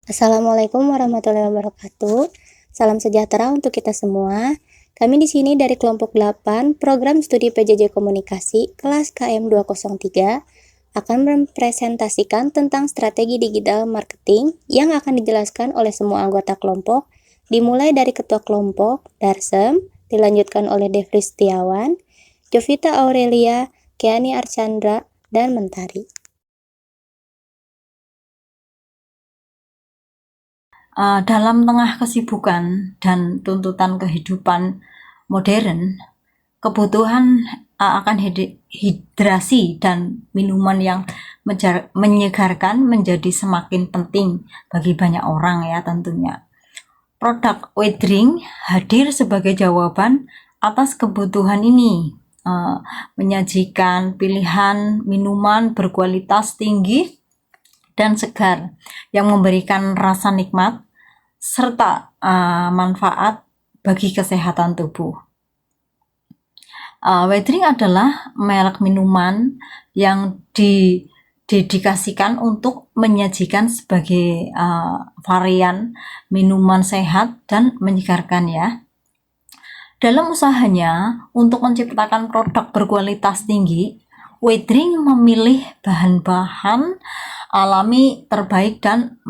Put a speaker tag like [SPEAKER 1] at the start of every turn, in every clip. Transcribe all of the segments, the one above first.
[SPEAKER 1] Assalamualaikum warahmatullahi wabarakatuh. Salam sejahtera untuk kita semua. Kami di sini dari kelompok 8 Program Studi PJJ Komunikasi kelas KM 203 akan mempresentasikan tentang strategi digital marketing yang akan dijelaskan oleh semua anggota kelompok, dimulai dari ketua kelompok, Darsem, dilanjutkan oleh Devri Setiawan, Jovita Aurelia, Kiani Archandra, dan Mentari.
[SPEAKER 2] Dalam tengah kesibukan dan tuntutan kehidupan modern, kebutuhan akan hidrasi dan minuman yang menyegarkan menjadi semakin penting bagi banyak orang ya tentunya. Produk Wedring hadir sebagai jawaban atas kebutuhan ini, menyajikan pilihan minuman berkualitas tinggi dan segar yang memberikan rasa nikmat serta manfaat bagi kesehatan tubuh. Wedring adalah merek minuman yang didedikasikan untuk menyajikan sebagai varian minuman sehat dan menyegarkan ya. Dalam usahanya untuk menciptakan produk berkualitas tinggi, Wedring memilih bahan-bahan alami terbaik dan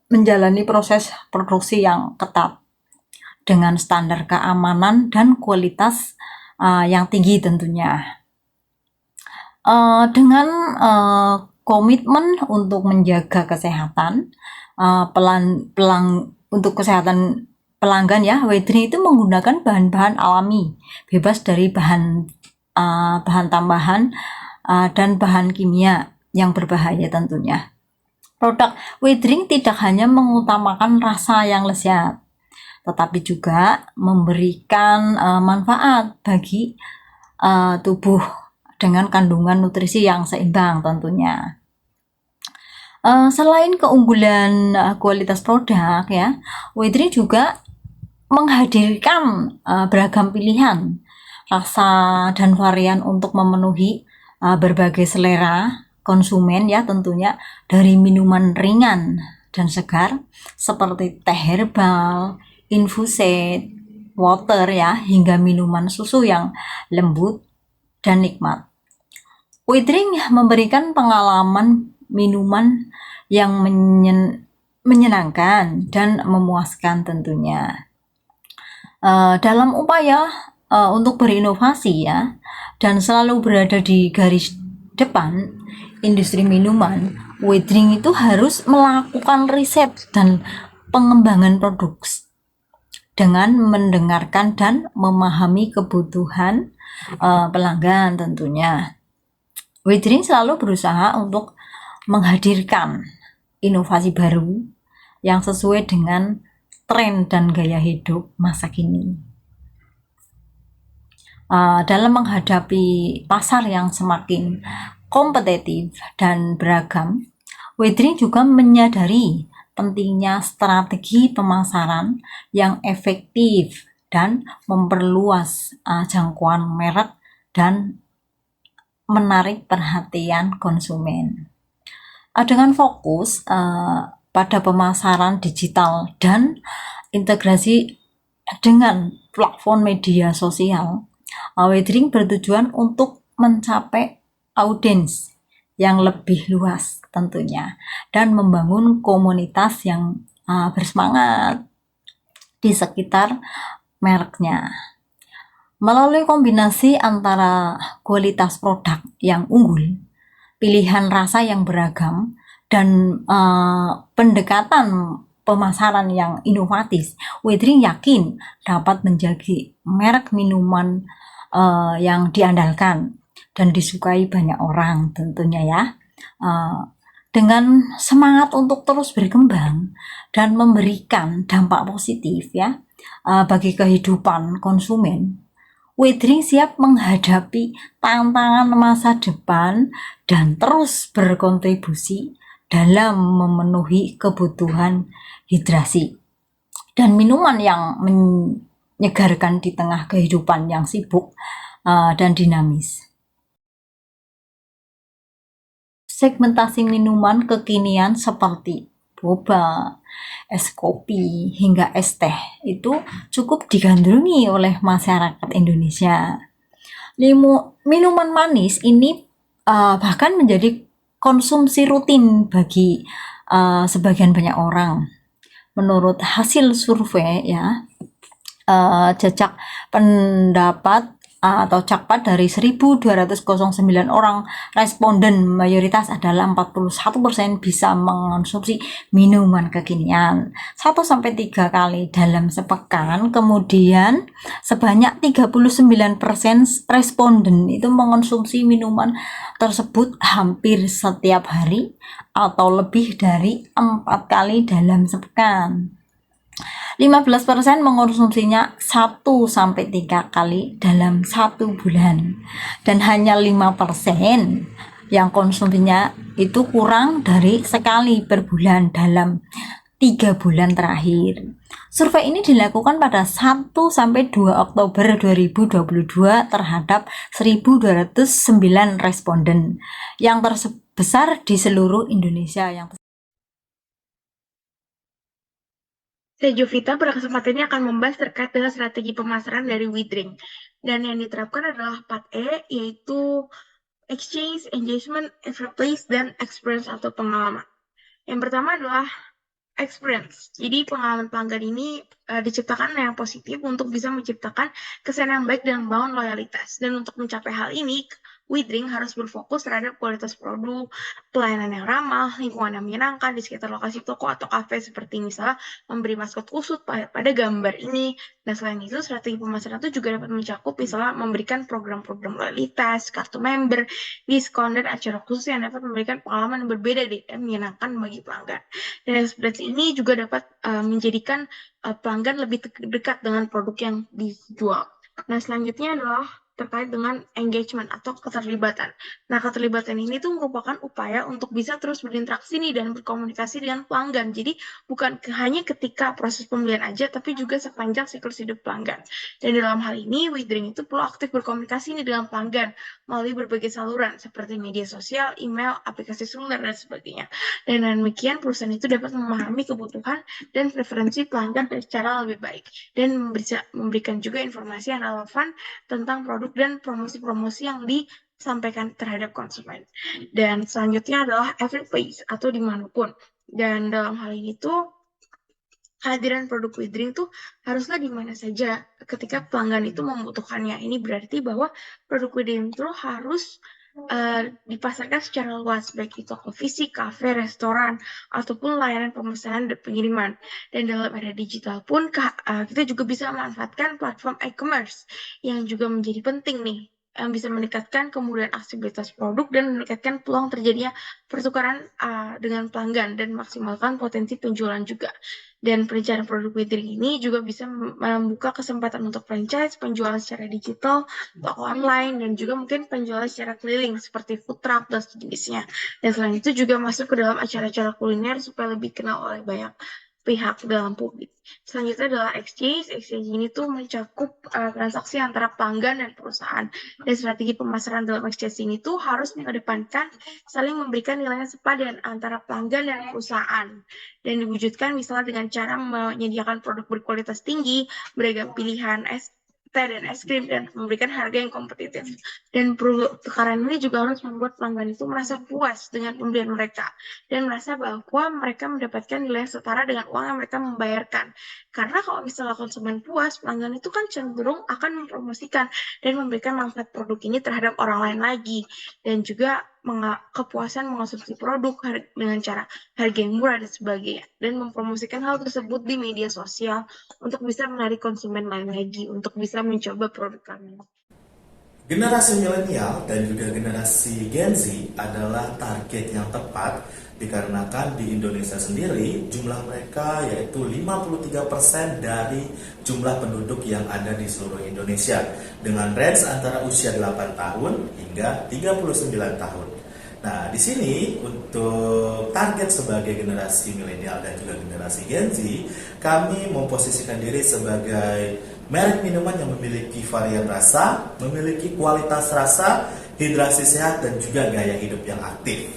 [SPEAKER 2] menjalani proses produksi yang ketat dengan standar keamanan dan kualitas yang tinggi tentunya. Dengan komitmen untuk menjaga kesehatan untuk kesehatan pelanggan ya, Wedring itu menggunakan bahan-bahan alami, bebas dari bahan tambahan dan bahan kimia yang berbahaya tentunya. Produk Wedring tidak hanya mengutamakan rasa yang lezat, tetapi juga memberikan manfaat bagi tubuh dengan kandungan nutrisi yang seimbang tentunya. Selain keunggulan kualitas produk ya, Wedring juga menghadirkan beragam pilihan rasa dan varian untuk memenuhi berbagai selera konsumen ya tentunya, dari minuman ringan dan segar seperti teh herbal, infused water ya, hingga minuman susu yang lembut dan nikmat. Wedring memberikan pengalaman minuman yang menyenangkan dan memuaskan tentunya. Dalam upaya untuk berinovasi ya dan selalu berada di garis depan industri minuman, Wedring itu harus melakukan riset dan pengembangan produk dengan mendengarkan dan memahami kebutuhan pelanggan tentunya. Wedring selalu berusaha untuk menghadirkan inovasi baru yang sesuai dengan tren dan gaya hidup masa kini. Dalam menghadapi pasar yang semakin kompetitif dan beragam, Wedring juga menyadari pentingnya strategi pemasaran yang efektif dan memperluas jangkauan merek dan menarik perhatian konsumen. Dengan fokus pada pemasaran digital dan integrasi dengan platform media sosial, Wedring bertujuan untuk mencapai audiens yang lebih luas tentunya dan membangun komunitas yang bersemangat di sekitar mereknya. Melalui kombinasi antara kualitas produk yang unggul, pilihan rasa yang beragam, dan pendekatan pemasaran yang inovatif, Wedring yakin dapat menjadi merek minuman yang diandalkan dan disukai banyak orang tentunya ya. Dengan semangat untuk terus berkembang dan memberikan dampak positif ya bagi kehidupan konsumen, Wedring siap menghadapi tantangan masa depan dan terus berkontribusi dalam memenuhi kebutuhan hidrasi dan minuman yang menyegarkan di tengah kehidupan yang sibuk dan dinamis. Segmentasi minuman kekinian seperti boba, es kopi, hingga es teh itu cukup digandrungi oleh masyarakat Indonesia. Minuman manis ini bahkan menjadi konsumsi rutin bagi sebagian banyak orang. Menurut hasil survei ya, jejak pendapat atau cakpat dari 1.209 orang responden, mayoritas adalah 41% bisa mengonsumsi minuman kekinian 1-3 kali dalam sepekan. Kemudian sebanyak 39% responden itu mengonsumsi minuman tersebut hampir setiap hari atau lebih dari 4 kali dalam sepekan. 15% mengonsumsinya 1-3 kali dalam 1 bulan, dan hanya 5% yang konsumsinya itu kurang dari sekali per bulan dalam 3 bulan terakhir. Survei ini dilakukan pada 1-2 Oktober 2022 terhadap 1.209 responden yang terbesar di seluruh Indonesia.
[SPEAKER 3] Saya Jovita, pada kesempatan ini akan membahas terkait dengan strategi pemasaran dari WeDrink. Dan yang diterapkan adalah 4E, yaitu Exchange, Engagement, Replace, dan Experience atau pengalaman. Yang pertama adalah experience. Jadi pengalaman pelanggan ini diciptakan yang positif untuk bisa menciptakan kesan yang baik dan membangun loyalitas. Dan untuk mencapai hal ini, WeDrink harus berfokus terhadap kualitas produk, pelayanan yang ramah, lingkungan yang menyenangkan di sekitar lokasi toko atau kafe, seperti misalnya memberi maskot khusus pada gambar ini. Nah, selain itu, strategi pemasaran itu juga dapat mencakup misalnya memberikan program-program loyalitas, kartu member, diskon, dan acara khusus yang dapat memberikan pengalaman yang berbeda dan menyenangkan bagi pelanggan. Dan seperti ini juga dapat menjadikan pelanggan lebih dekat dengan produk yang dijual. Nah, selanjutnya adalah terkait dengan engagement atau keterlibatan. Nah, keterlibatan ini tuh merupakan upaya untuk bisa terus berinteraksi nih dan berkomunikasi dengan pelanggan. Jadi, bukan hanya ketika proses pembelian aja, tapi juga sepanjang siklus hidup pelanggan. Dan dalam hal ini, WeDrink itu perlu aktif berkomunikasi nih dengan pelanggan melalui berbagai saluran, seperti media sosial, email, aplikasi seluler, dan sebagainya. Dan dengan demikian, perusahaan itu dapat memahami kebutuhan dan preferensi pelanggan secara lebih baik, dan bisa memberikan juga informasi yang relevan tentang produk dan promosi-promosi yang disampaikan terhadap konsumen. Dan selanjutnya adalah every place atau dimanapun. Dan dalam hal ini tuh kehadiran produk WeDrink tuh haruslah di mana saja ketika pelanggan itu membutuhkannya. Ini berarti bahwa produk WeDrink itu harus dipasarkan secara luas, baik itu toko fisik, kafe, restoran, ataupun layanan pemesanan dan pengiriman. Dan dalam era digital pun kita juga bisa memanfaatkan platform e-commerce yang juga menjadi penting nih, yang bisa meningkatkan kemudahan aksesibilitas produk dan meningkatkan peluang terjadinya pertukaran dengan pelanggan dan maksimalkan potensi penjualan juga. Dan perencanaan produk WeDrink ini juga bisa membuka kesempatan untuk franchise, penjualan secara digital, toko online, dan juga mungkin penjualan secara keliling seperti food truck dan sejenisnya. Dan selain itu juga masuk ke dalam acara-acara kuliner supaya lebih kenal oleh banyak pihak dalam publik. Selanjutnya adalah exchange. Exchange ini tuh mencakup transaksi antara pelanggan dan perusahaan. Dan strategi pemasaran dalam exchange ini tuh harus mengedepankan saling memberikan nilai yang sepadan antara pelanggan dan perusahaan. Dan diwujudkan misalnya dengan cara menyediakan produk berkualitas tinggi, beragam pilihan teh dan es krim, dan memberikan harga yang kompetitif. Dan pertukaran ini juga harus membuat pelanggan itu merasa puas dengan pembelian mereka dan merasa bahwa mereka mendapatkan nilai yang setara dengan uang yang mereka membayarkan. Karena kalau misalnya konsumen puas, pelanggan itu kan cenderung akan mempromosikan dan memberikan manfaat produk ini terhadap orang lain lagi, dan juga kepuasan mengonsumsi produk dengan cara harga yang murah dan sebagainya, dan mempromosikan hal tersebut di media sosial untuk bisa menarik konsumen lain lagi untuk bisa mencoba produk kami.
[SPEAKER 4] Generasi milenial dan juga generasi Gen Z adalah target yang tepat dikarenakan di Indonesia sendiri jumlah mereka yaitu 53% dari jumlah penduduk yang ada di seluruh Indonesia dengan range antara usia 8 tahun hingga 39 tahun. Nah, di sini untuk target sebagai generasi milenial dan juga generasi Gen Z, kami memposisikan diri sebagai merek minuman yang memiliki varian rasa, memiliki kualitas rasa, hidrasi sehat, dan juga gaya hidup yang aktif.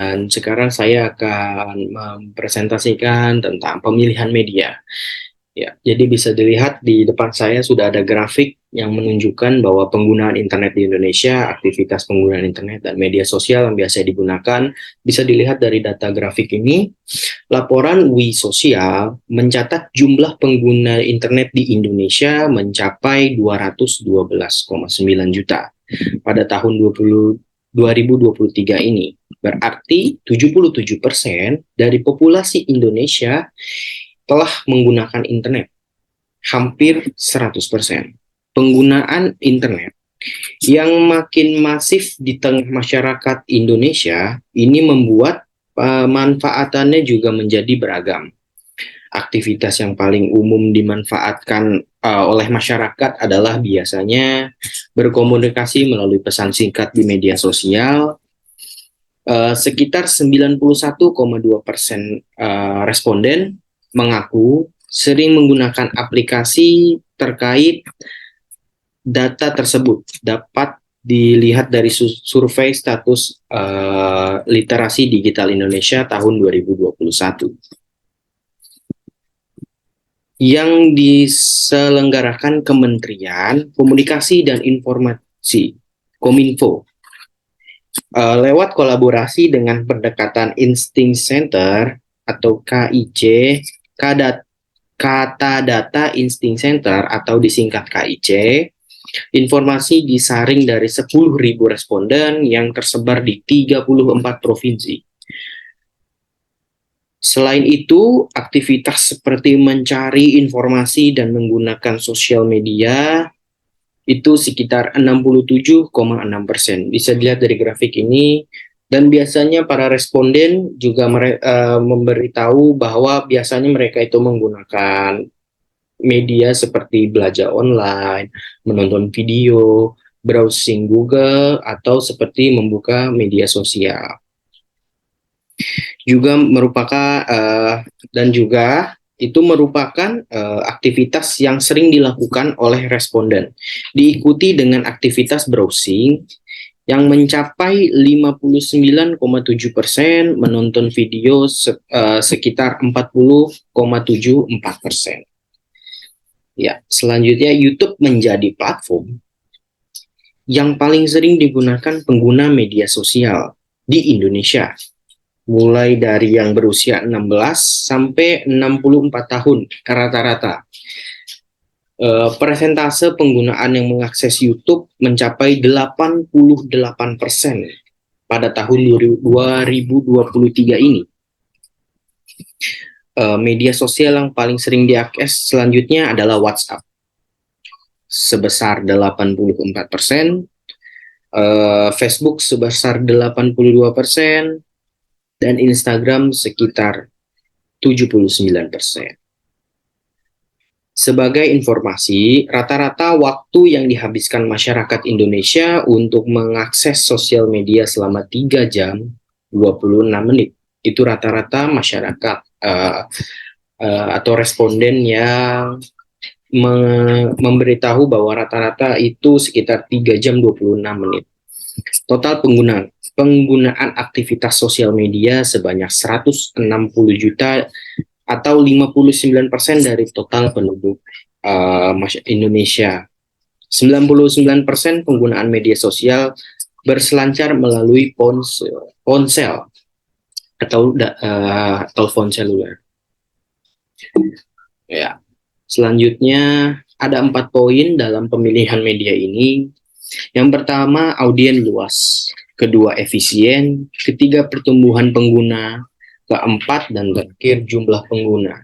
[SPEAKER 5] Dan sekarang saya akan mempresentasikan tentang pemilihan media. Ya, jadi bisa dilihat di depan saya sudah ada grafik yang menunjukkan bahwa penggunaan internet di Indonesia, aktivitas penggunaan internet dan media sosial yang biasa digunakan, bisa dilihat dari data grafik ini. Laporan Wi Sosial mencatat jumlah pengguna internet di Indonesia mencapai 212,9 juta pada tahun 2023 ini. Berarti 77% dari populasi Indonesia telah menggunakan internet, hampir 100%. Penggunaan internet yang makin masif di tengah masyarakat Indonesia ini membuat manfaatannya juga menjadi beragam. Aktivitas yang paling umum dimanfaatkan oleh masyarakat adalah biasanya berkomunikasi melalui pesan singkat di media sosial. Sekitar 91,2% responden mengaku sering menggunakan aplikasi terkait data tersebut. Dapat dilihat dari survei status literasi digital Indonesia tahun 2021 yang diselenggarakan Kementerian Komunikasi dan Informasi Kominfo lewat kolaborasi dengan pendekatan Instinct Center atau KIC, Kata Data Instinct Center atau disingkat KIC. Informasi disaring dari 10.000 responden yang tersebar di 34 provinsi. Selain itu, aktivitas seperti mencari informasi dan menggunakan sosial media itu sekitar 67,6%. Bisa dilihat dari grafik ini. Dan biasanya para responden juga memberitahu bahwa biasanya mereka itu menggunakan media seperti belajar online, menonton video, browsing Google, atau seperti membuka media sosial. Juga merupakan itu merupakan aktivitas yang sering dilakukan oleh responden. Diikuti dengan aktivitas browsing yang mencapai 59,7%, menonton video sekitar 40,74%. Ya, selanjutnya YouTube menjadi platform yang paling sering digunakan pengguna media sosial di Indonesia, mulai dari yang berusia 16 sampai 64 tahun rata-rata. Persentase penggunaan yang mengakses YouTube mencapai 88% pada tahun 2023 ini. Media sosial yang paling sering diakses selanjutnya adalah WhatsApp sebesar 84%, Facebook sebesar 82%, dan Instagram sekitar 79%. Sebagai informasi, rata-rata waktu yang dihabiskan masyarakat Indonesia untuk mengakses sosial media selama 3 jam 26 menit. Itu rata-rata masyarakat atau responden yang memberitahu bahwa rata-rata itu sekitar 3 jam 26 menit. Total penggunaan aktivitas sosial media sebanyak 160 juta atau 59% dari total penduduk Indonesia. 99% penggunaan media sosial berselancar melalui ponsel atau telepon seluler. Ya. Selanjutnya ada 4 poin dalam pemilihan media ini. Yang pertama, audiens luas. Kedua, efisien. Ketiga, pertumbuhan pengguna. Keempat dan terakhir, jumlah pengguna.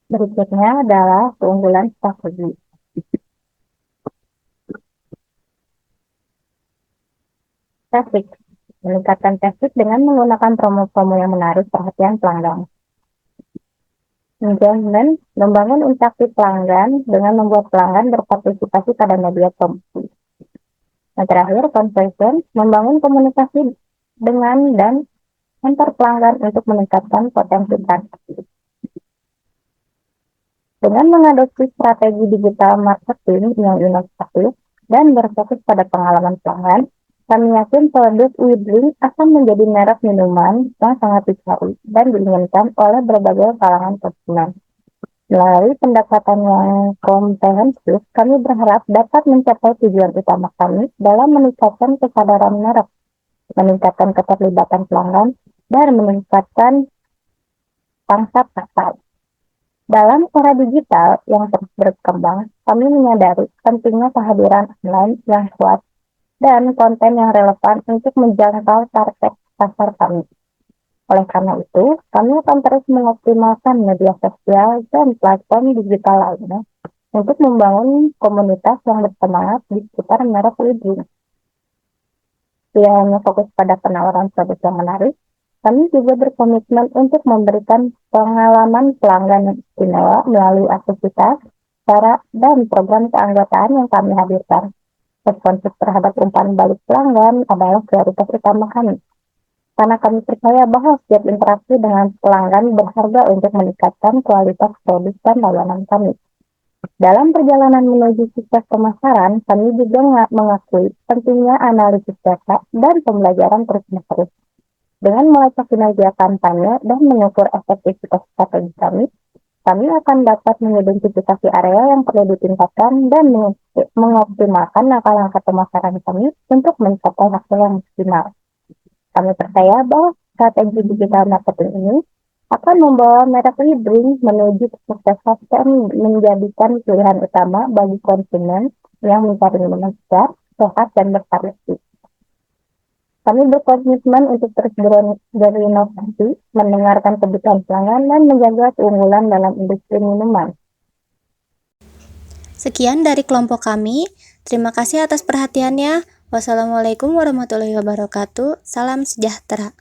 [SPEAKER 1] Berikutnya adalah keunggulan strategi. Traffic. Meningkatkan traffic dengan menggunakan promo-promo yang menarik perhatian pelanggan. Engagement. Membangun interaksi pelanggan dengan membuat pelanggan berpartisipasi pada media promosi. Yang terakhir, conversion, membangun komunikasi dengan dan antar pelanggan untuk meningkatkan potensi transaksi. Dengan mengadopsi strategi digital marketing yang inovatif dan berfokus pada pengalaman pelanggan, Kami yakin produk WeDrink akan menjadi merek minuman yang sangat dicari dan diinginkan oleh berbagai kalangan konsumen. Melalui pendekatan yang komprehensif, kami berharap dapat mencapai tujuan utama kami dalam meningkatkan kesadaran merek, meningkatkan keterlibatan pelanggan, dan meningkatkan pangsa pasar. Dalam era digital yang terus berkembang, kami menyadari pentingnya kehadiran online yang kuat dan konten yang relevan untuk menjangkau target pasar kami. Oleh karena itu, kami akan terus mengoptimalkan media sosial dan platform digital lainnya untuk membangun komunitas yang bersemangat di sekitar merek WeDrink. Tidak hanya fokus pada penawaran produk yang menarik, kami juga berkomitmen untuk memberikan pengalaman pelanggan yang istimewa melalui aktivitas, cara, dan program keanggotaan yang kami hadirkan. Responsif terhadap umpan balik pelanggan adalah prioritas utama kami, karena kami percaya bahwa setiap interaksi dengan pelanggan berharga untuk meningkatkan kualitas produk dan layanan kami. Dalam perjalanan menuju sukses pemasaran, kami juga mengakui pentingnya analisis data dan pembelajaran terus-menerus. Dengan melacak kinerja kampanye dan mengukur efektivitas strategi kami akan dapat mengidentifikasi area yang perlu ditingkatkan dan mengoptimalkan langkah-langkah pemasaran kami untuk mencapai hasil yang maksimal. Kami percaya bahwa strategi digital marketing ini akan membawa merek WeDrink menuju kesuksesan dan menjadikan pilihan utama bagi konsumen yang mencari minuman segar, sehat, dan bervariasi. Kami berkomitmen untuk terus berinovasi, mendengarkan kebutuhan pelanggan, dan menjaga keunggulan dalam industri minuman.
[SPEAKER 6] Sekian dari kelompok kami. Terima kasih atas perhatiannya. Wassalamualaikum warahmatullahi wabarakatuh. Salam sejahtera.